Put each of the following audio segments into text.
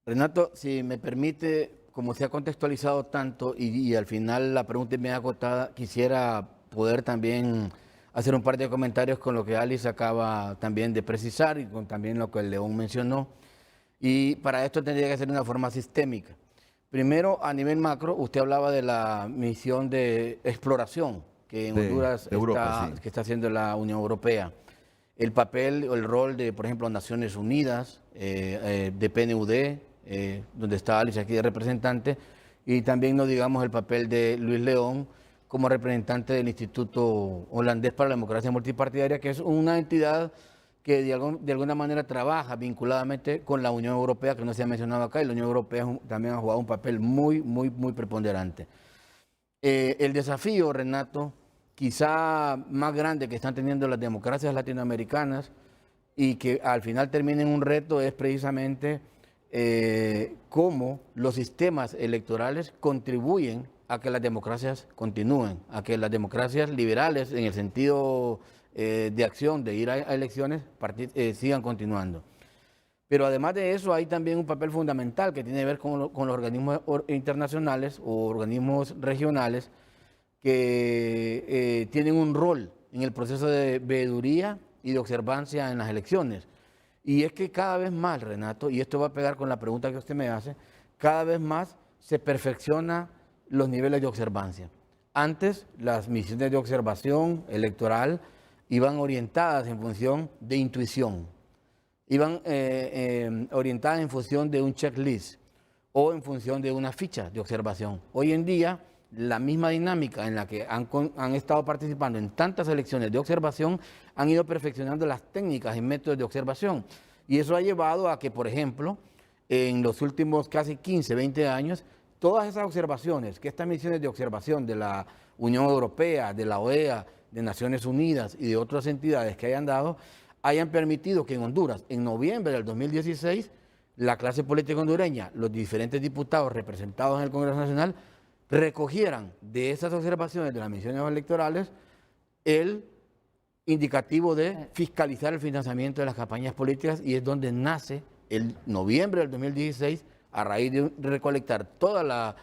Renato, si me permite, como se ha contextualizado tanto y al final la pregunta es bien acotada, quisiera poder también hacer un par de comentarios con lo que Alice acaba también de precisar y con también lo que el León mencionó. Y para esto tendría que ser de una forma sistémica. Primero, a nivel macro, usted hablaba de la misión de exploración que en Honduras De Europa, sí. que está haciendo la Unión Europea. El papel o el rol de, por ejemplo, Naciones Unidas, de PNUD, donde está Alice aquí de representante, y también no digamos el papel de Luis León como representante del Instituto Holandés para la Democracia Multipartidaria, que es una entidad que de alguna manera trabaja vinculadamente con la Unión Europea, que no se ha mencionado acá, y la Unión Europea también ha jugado un papel muy preponderante. El desafío, Renato, quizá más grande que están teniendo las democracias latinoamericanas y que al final termina en un reto es precisamente cómo los sistemas electorales contribuyen a que las democracias continúen, a que las democracias liberales, en el sentido de acción, de ir a elecciones, sigan continuando. Pero además de eso, hay también un papel fundamental que tiene que ver con los organismos internacionales o organismos regionales que tienen un rol en el proceso de veeduría y de observancia en las elecciones. Y es que cada vez más, Renato, y esto va a pegar con la pregunta que usted me hace, cada vez más se perfecciona los niveles de observancia. Antes, las misiones de observación electoral iban orientadas en función de intuición, iban orientadas en función de un checklist o en función de una ficha de observación. Hoy en día, la misma dinámica en la que han estado participando en tantas elecciones de observación, han ido perfeccionando las técnicas y métodos de observación. Y eso ha llevado a que, por ejemplo, en los últimos casi 15, 20 años, todas esas observaciones, que estas misiones de observación de la Unión Europea, de la OEA, de Naciones Unidas y de otras entidades que hayan dado, hayan permitido que en Honduras, en noviembre del 2016, la clase política hondureña, los diferentes diputados representados en el Congreso Nacional, recogieran de esas observaciones de las misiones electorales el indicativo de fiscalizar el financiamiento de las campañas políticas, y es donde nace el noviembre del 2016, a raíz de recolectar toda la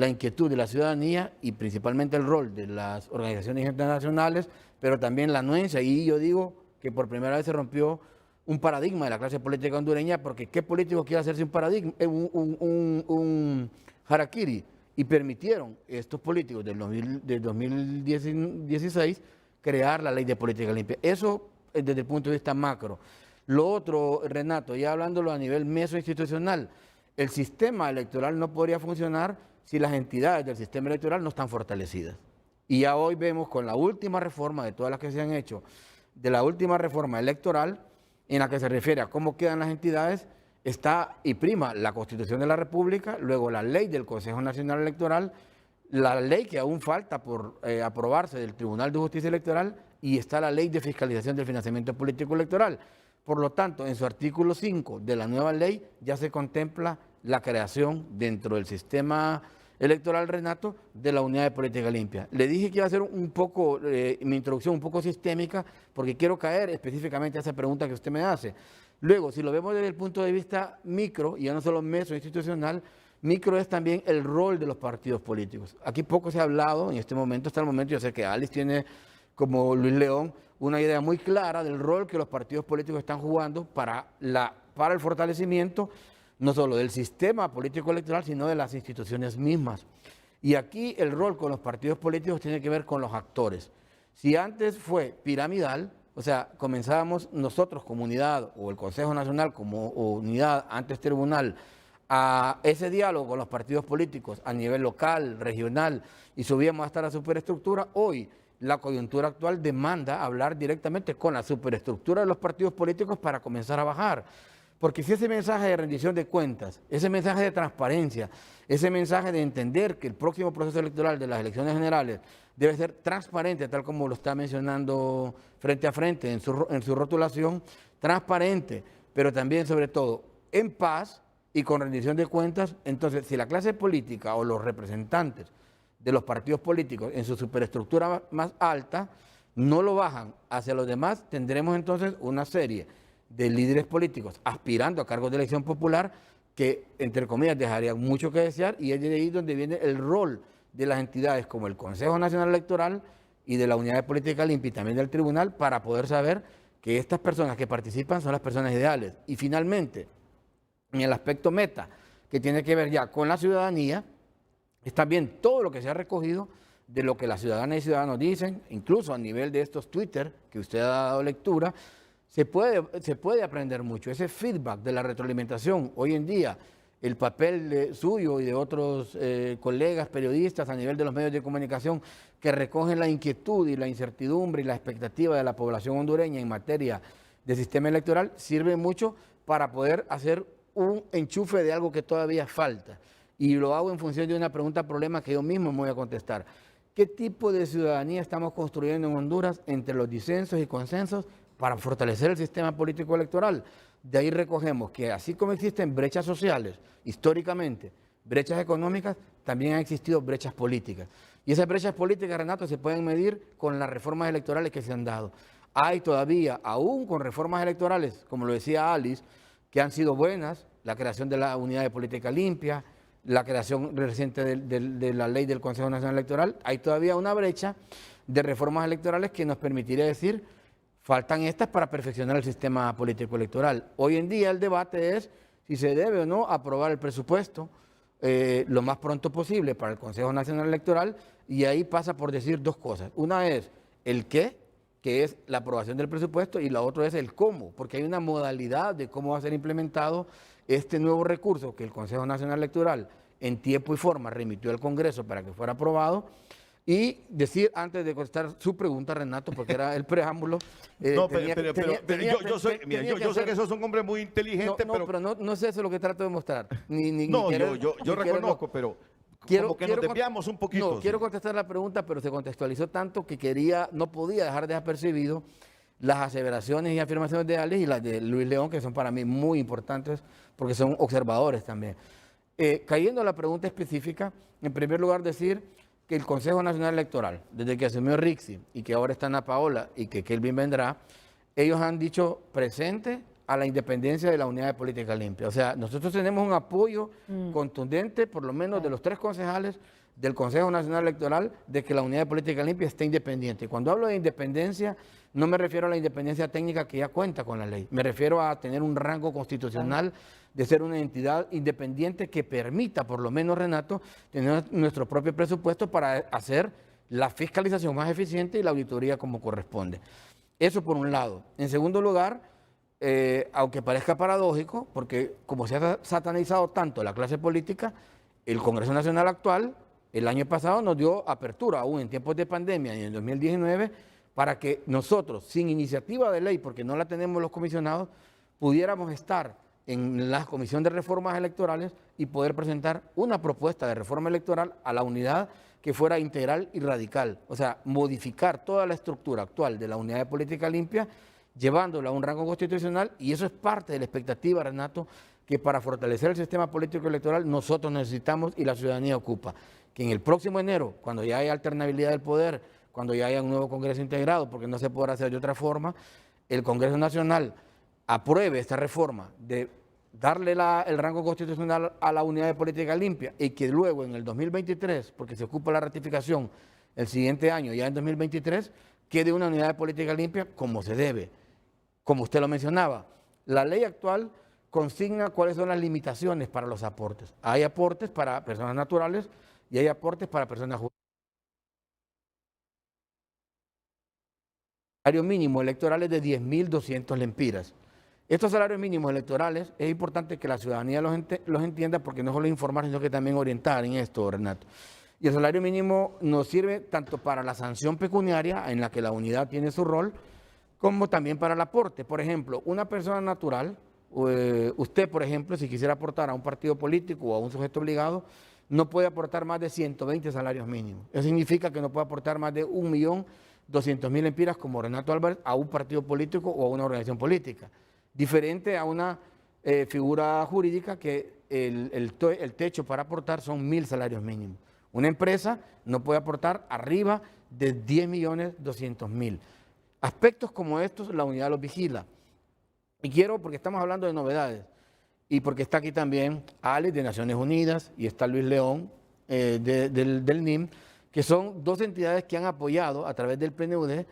inquietud de la ciudadanía y principalmente el rol de las organizaciones internacionales, pero también la anuencia, y yo digo que por primera vez se rompió un paradigma de la clase política hondureña, porque ¿qué político quiere hacerse un paradigma, un harakiri? Y permitieron estos políticos del 2016 crear la ley de política limpia. Eso desde el punto de vista macro. Lo otro, Renato, ya hablándolo a nivel mesoinstitucional, el sistema electoral no podría funcionar si las entidades del sistema electoral no están fortalecidas. Y ya hoy vemos con la última reforma de todas las que se han hecho, de la última reforma electoral, en la que se refiere a cómo quedan las entidades, está y prima la Constitución de la República, luego la ley del Consejo Nacional Electoral, la ley que aún falta por aprobarse del Tribunal de Justicia Electoral, y está la ley de fiscalización del financiamiento político electoral. Por lo tanto, en su artículo 5 de la nueva ley ya se contempla la creación dentro del sistema electoral, Renato, de la unidad de política limpia. Le dije que iba a hacer un poco, mi introducción un poco sistémica, porque quiero caer específicamente a esa pregunta que usted me hace. Luego, si lo vemos desde el punto de vista micro, y ya no solo mesoinstitucional, micro es también el rol de los partidos políticos. Aquí poco se ha hablado en este momento, hasta el momento. Yo sé que Alice tiene, como Luis León, una idea muy clara del rol que los partidos políticos están jugando para el fortalecimiento no solo del sistema político electoral, sino de las instituciones mismas. Y aquí el rol con los partidos políticos tiene que ver con los actores. Si antes fue piramidal, o sea, comenzábamos nosotros como unidad, o el Consejo Nacional como unidad, antes tribunal, a ese diálogo con los partidos políticos a nivel local, regional, y subíamos hasta la superestructura, hoy la coyuntura actual demanda hablar directamente con la superestructura de los partidos políticos para comenzar a bajar. Porque si ese mensaje de rendición de cuentas, ese mensaje de transparencia, ese mensaje de entender que el próximo proceso electoral de las elecciones generales debe ser transparente, tal como lo está mencionando frente a frente en su rotulación, transparente, pero también sobre todo en paz y con rendición de cuentas, entonces si la clase política o los representantes de los partidos políticos en su superestructura más alta no lo bajan hacia los demás, tendremos entonces una serie de líderes políticos aspirando a cargos de elección popular que, entre comillas, dejarían mucho que desear, y es de ahí donde viene el rol de las entidades como el Consejo Nacional Electoral y de la Unidad de Política Limpia y también del Tribunal, para poder saber que estas personas que participan son las personas ideales. Y finalmente, en el aspecto meta, que tiene que ver ya con la ciudadanía, está bien todo lo que se ha recogido de lo que las ciudadanas y ciudadanos dicen, incluso a nivel de estos Twitter que usted ha dado lectura, se puede aprender mucho. Ese feedback de la retroalimentación, hoy en día, el papel suyo y de otros colegas periodistas a nivel de los medios de comunicación que recogen la inquietud y la incertidumbre y la expectativa de la población hondureña en materia de sistema electoral, sirve mucho para poder hacer un enchufe de algo que todavía falta. Y lo hago en función de una pregunta-problema que yo mismo me voy a contestar. ¿Qué tipo de ciudadanía estamos construyendo en Honduras entre los disensos y consensos para fortalecer el sistema político electoral? De ahí recogemos que así como existen brechas sociales, históricamente, brechas económicas, también han existido brechas políticas. Y esas brechas políticas, Renato, se pueden medir con las reformas electorales que se han dado. Hay todavía, aún con reformas electorales, como lo decía Alice, que han sido buenas, la creación de la Unidad de Política Limpia, la creación reciente de la ley del Consejo Nacional Electoral, hay todavía una brecha de reformas electorales que nos permitiría decir, faltan estas para perfeccionar el sistema político electoral. Hoy en día el debate es si se debe o no aprobar el presupuesto lo más pronto posible para el Consejo Nacional Electoral, y ahí pasa por decir dos cosas. Una es el qué, que es la aprobación del presupuesto, y la otra es el cómo, porque hay una modalidad de cómo va a ser implementado este nuevo recurso que el Consejo Nacional Electoral en tiempo y forma remitió al Congreso para que fuera aprobado. Y decir, antes de contestar su pregunta, Renato, porque era el preámbulo. No, yo sé que sos un hombre muy inteligente, pero no es eso lo que trato de mostrar. Yo reconozco, pero como que nos desviamos un poquito. No, quiero contestar la pregunta, pero se contextualizó tanto que no podía dejar desapercibido las aseveraciones y afirmaciones de Alex y las de Luis León, que son para mí muy importantes porque son observadores también. Cayendo a la pregunta específica, en primer lugar decir que el Consejo Nacional Electoral, desde que asumió Rixi y que ahora está Ana Paola y que Kelvin vendrá, ellos han dicho presente a la independencia de la Unidad de Política Limpia. O sea, nosotros tenemos un apoyo contundente, por lo menos de los 3 concejales del Consejo Nacional Electoral, de que la Unidad de Política Limpia esté independiente. Cuando hablo de independencia, no me refiero a la independencia técnica que ya cuenta con la ley, me refiero a tener un rango constitucional de ser una entidad independiente que permita, por lo menos, Renato, tener nuestro propio presupuesto para hacer la fiscalización más eficiente y la auditoría como corresponde. Eso por un lado. En segundo lugar, aunque parezca paradójico, porque como se ha satanizado tanto la clase política, el Congreso Nacional actual, el año pasado nos dio apertura, aún en tiempos de pandemia y en 2019, para que nosotros, sin iniciativa de ley, porque no la tenemos los comisionados, pudiéramos estar en la Comisión de Reformas Electorales y poder presentar una propuesta de reforma electoral a la unidad que fuera integral y radical. O sea, modificar toda la estructura actual de la Unidad de Política Limpia, llevándola a un rango constitucional, y eso es parte de la expectativa, Renato, que para fortalecer el sistema político electoral nosotros necesitamos y la ciudadanía ocupa. Que en el próximo enero, cuando ya haya alternabilidad del poder, cuando ya haya un nuevo Congreso integrado, porque no se podrá hacer de otra forma, el Congreso Nacional apruebe esta reforma de darle el rango constitucional a la Unidad de Política Limpia, y que luego en el 2023, porque se ocupa la ratificación el siguiente año, ya en 2023, quede una Unidad de Política Limpia como se debe. Como usted lo mencionaba, la ley actual consigna cuáles son las limitaciones para los aportes. Hay aportes para personas naturales y hay aportes para personas jurídicas. El salario mínimo electoral es de 10.200 lempiras. Estos salarios mínimos electorales es importante que la ciudadanía los entienda, porque no solo informar, sino que también orientar en esto, Renato. Y el salario mínimo nos sirve tanto para la sanción pecuniaria, en la que la unidad tiene su rol, como también para el aporte. Por ejemplo, una persona natural, usted, por ejemplo, si quisiera aportar a un partido político o a un sujeto obligado, no puede aportar más de 120 salarios mínimos. Eso significa que no puede aportar más de 1.200.000 lempiras como Renato Álvarez a un partido político o a una organización política. Diferente a una figura jurídica que el techo para aportar son 1.000 salarios mínimos. Una empresa no puede aportar arriba de 10.200.000. Aspectos como estos la unidad los vigila. Y quiero, porque estamos hablando de novedades, y porque está aquí también Alex de Naciones Unidas y está Luis León del NIM, que son dos entidades que han apoyado a través del PNUD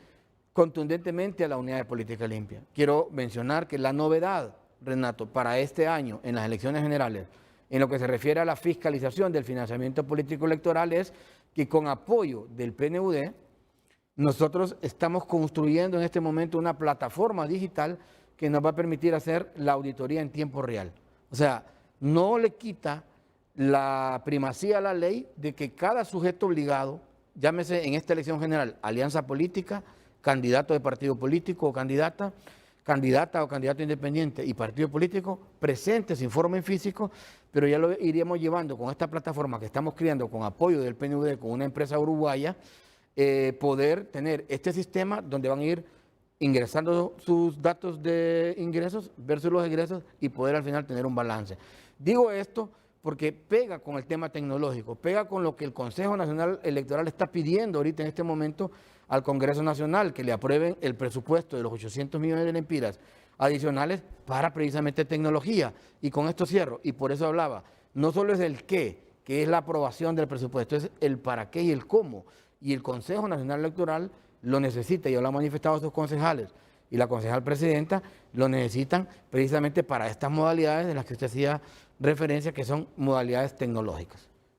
contundentemente a la Unidad de Política Limpia. Quiero mencionar que la novedad, Renato, para este año en las elecciones generales, en lo que se refiere a la fiscalización del financiamiento político electoral, es que con apoyo del PNUD, nosotros estamos construyendo en este momento una plataforma digital que nos va a permitir hacer la auditoría en tiempo real. O sea, no le quita la primacía a la ley de que cada sujeto obligado, llámese en esta elección general, alianza política, candidato de partido político o candidata o candidato independiente y partido político, presente sin forma en físico, pero ya lo iríamos llevando con esta plataforma que estamos creando con apoyo del PNUD, con una empresa uruguaya, poder tener este sistema donde van a ir ingresando sus datos de ingresos versus los egresos y poder al final tener un balance. Digo esto porque pega con el tema tecnológico, pega con lo que el Consejo Nacional Electoral está pidiendo ahorita en este momento al Congreso Nacional, que le aprueben el presupuesto de los 800 millones de lempiras adicionales para precisamente tecnología. Y con esto cierro, y por eso hablaba, no solo es el qué, que es la aprobación del presupuesto, es el para qué y el cómo. Y el Consejo Nacional Electoral lo necesita, y lo han manifestado sus concejales, y la concejal presidenta lo necesitan precisamente para estas modalidades de las que usted hacía referencia, que son modalidades tecnológicas.